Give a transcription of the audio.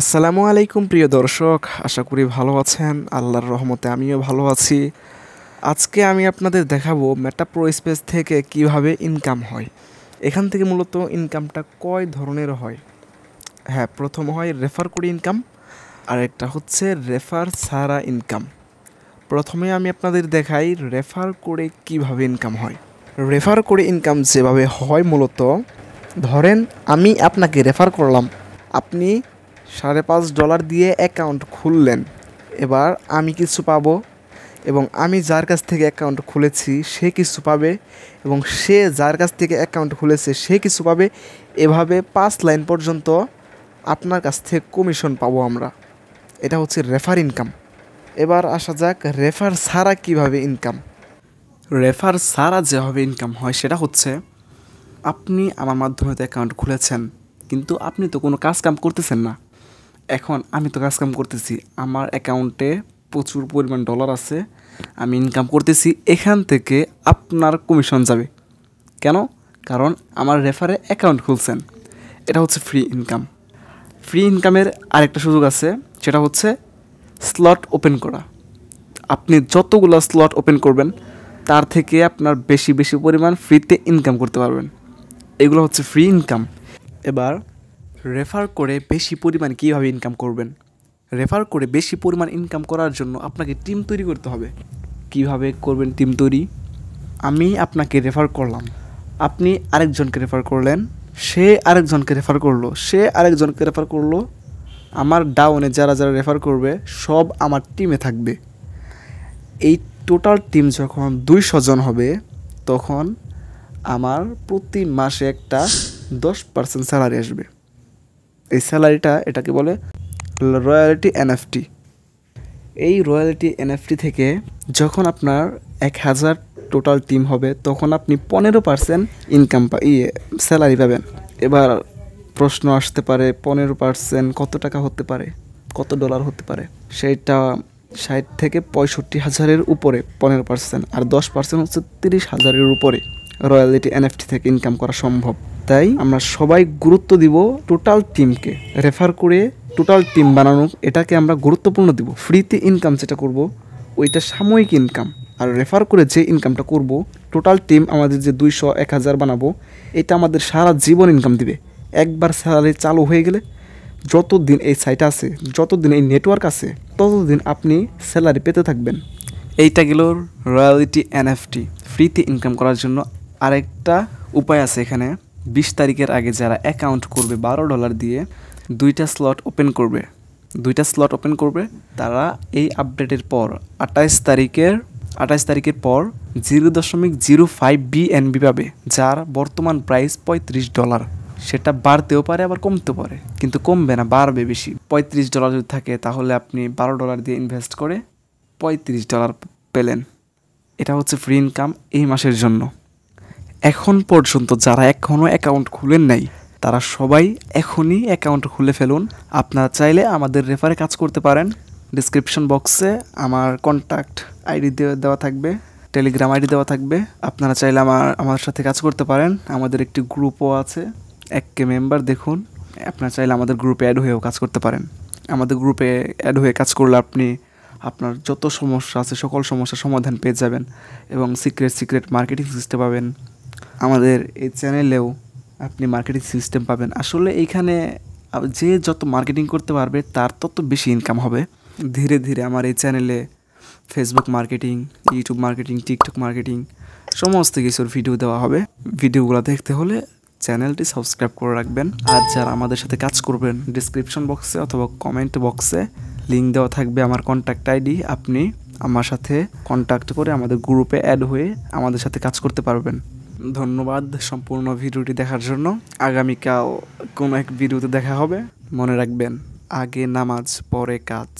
আসসালামু আলাইকুম প্রিয় দর্শক, আশা করি ভালো আছেন। আল্লাহর রহমতে আমিও ভালো আছি। আজকে আমি আপনাদের দেখাবো মেটা প্রো স্পেস থেকে কিভাবে ইনকাম হয়। এখান থেকে মূলত ইনকামটা কয় ধরনের হয়। হ্যাঁ, প্রথম হয় রেফার করে ইনকাম, আর একটা হচ্ছে রেফার ছাড়া ইনকাম। প্রথমে আমি আপনাদের দেখাই রেফার করে কিভাবে ইনকাম হয়। রেফার করে ইনকাম যেভাবে হয়, মূলত ধরেন আমি আপনাকে রেফার করলাম, আপনি $5.5 দিয়ে অ্যাকাউন্ট খুললেন। এবার আমি কিছু পাবো, এবং আমি যার কাছ থেকে অ্যাকাউন্ট খুলেছি সে কিছু পাবে, এবং সে যার কাছ থেকে অ্যাকাউন্ট খুলেছে সে কিছু পাবে। এভাবে 5 লাইন পর্যন্ত আপনার কাছ থেকে কমিশন পাবো আমরা। এটা হচ্ছে রেফার ইনকাম। এবার আসা যাক রেফার ছাড়া কিভাবে ইনকাম। রেফার ছাড়া যেভাবে ইনকাম হয় সেটা হচ্ছে, আপনি আমার মাধ্যমে তো অ্যাকাউন্ট খুলেছেন, কিন্তু আপনি তো কোনো কাজ কাম করতেছেন না। এখন আমি তো কাজকাম করতেছি, আমার অ্যাকাউন্টে প্রচুর পরিমাণ ডলার আছে, আমি ইনকাম করতেছি। এখান থেকে আপনার কমিশন যাবে কেন? কারণ আমার রেফারে অ্যাকাউন্ট খুলছেন। এটা হচ্ছে ফ্রি ইনকাম। ফ্রি ইনকামের আরেকটা সুযোগ আছে, সেটা হচ্ছে স্লট ওপেন করা। আপনি যতগুলো স্লট ওপেন করবেন তার থেকে আপনার বেশি বেশি পরিমাণ ফ্রিতে ইনকাম করতে পারবেন। এগুলো হচ্ছে ফ্রি ইনকাম। এবার রেফার করে বেশি পরিমাণ কীভাবে ইনকাম করবেন। রেফার করে বেশি পরিমাণ ইনকাম করার জন্য আপনাকে টিম তৈরি করতে হবে। কিভাবে করবেন টিম তৈরি? আমি আপনাকে রেফার করলাম, আপনি আরেকজনকে রেফার করলেন, সে আরেকজনকে রেফার করলো, সে আরেকজনকে রেফার করলো। আমার ডাউনে যারা যারা রেফার করবে সব আমার টিমে থাকবে। এই টোটাল টিম যখন 200 জন হবে, তখন আমার প্রতি মাসে একটা 10% স্যালারি আসবে। এই স্যালারিটা, এটাকে বলে রয়্যালটি এনএফটি। এই রয়্যালটি এনএফটি থেকে যখন আপনার 1000 টোটাল টিম হবে, তখন আপনি 15% ইনকাম স্যালারি পাবেন। এবার প্রশ্ন আসতে পারে, 15% কত টাকা হতে পারে, কত ডলার হতে পারে? সেইটা 60 থেকে 65,000-এর উপরে 15%, আর 10% হচ্ছে 30,000-এর উপরে রয়্যালটি এনএফটি থেকে ইনকাম করা সম্ভব। তাই আমরা সবাই গুরুত্ব দিব টোটাল টিমকে। রেফার করে টোটাল টিম বানানো, এটাকে আমরা গুরুত্বপূর্ণ দিব। ফ্রিতে ইনকাম যেটা করব ওইটা সাময়িক ইনকাম, আর রেফার করে যে ইনকামটা করব, টোটাল টিম আমাদের যে 200 1000 বানাবো, এটা আমাদের সারা জীবন ইনকাম দিবে। একবার স্যালারি চালু হয়ে গেলে, যতদিন এই সাইট আছে, যতদিন এই নেটওয়ার্ক আছে, ততদিন আপনি স্যালারি পেতে থাকবেন। এইটা গেল রয়্যালটি এনএফটি। ফ্রিতে ইনকাম করার জন্য আরেকটা উপায় আছে এখানে। 20 তারিখের আগে যারা অ্যাকাউন্ট করবে $12 দিয়ে, 2টা স্লট ওপেন করবে, তারা এই আপডেটের পর 28 তারিখের পর 0.05 বিএনবি পাবে, যার বর্তমান প্রাইস $35। সেটা বাড়তেও পারে আবার কমতে পারে, কিন্তু কমবে না, বাড়বে বেশি। $35 যদি থাকে, তাহলে আপনি $12 দিয়ে ইনভেস্ট করে $35 পেলেন। এটা হচ্ছে ফ্রি ইনকাম এই মাসের জন্য। এখন পর্যন্ত যারা এখনও অ্যাকাউন্ট খুলেন নাই, তারা সবাই এখনই অ্যাকাউন্ট খুলে ফেলুন। আপনারা চাইলে আমাদের রেফারে কাজ করতে পারেন। ডিসক্রিপশন বক্সে আমার কন্ট্যাক্ট আইডি দেওয়া থাকবে, টেলিগ্রাম আইডি দেওয়া থাকবে। আপনারা চাইলে আমার সাথে কাজ করতে পারেন। আমাদের একটি গ্রুপও আছে, 1K মেম্বার। দেখুন, আপনারা চাইলে আমাদের গ্রুপে অ্যাড হয়েও কাজ করতে পারেন। আমাদের গ্রুপে অ্যাড হয়ে কাজ করলে আপনি আপনার যত সমস্যা আছে সকল সমস্যার সমাধান পেয়ে যাবেন, এবং সিক্রেট মার্কেটিং সিস্টেম পাবেন। আমাদের এই চ্যানেলেও আপনি মার্কেটিং সিস্টেম পাবেন। আসলে এইখানে যে যত মার্কেটিং করতে পারবে তার তত বেশি ইনকাম হবে। ধীরে ধীরে আমার এই চ্যানেলে Facebook marketing, YouTube marketing, TikTok marketing সমস্ত কিছুর ভিডিও দেওয়া হবে। ভিডিওগুলো দেখতে হলে চ্যানেলটি সাবস্ক্রাইব করে রাখবেন। আর যারা আমাদের সাথে কাজ করবেন, ডিসক্রিপশন বক্সে অথবা কমেন্ট বক্সে লিঙ্ক দেওয়া থাকবে আমার কন্ট্যাক্ট আইডি। আপনি আমার সাথে কন্ট্যাক্ট করে আমাদের গ্রুপে অ্যাড হয়ে আমাদের সাথে কাজ করতে পারবেন। ধন্যবাদ সম্পূর্ণ ভিডিওটি দেখার জন্য। আগামীকাল কোনো এক ভিডিওতে দেখা হবে। মনে রাখবেন, আগে নামাজ পরে কাজ।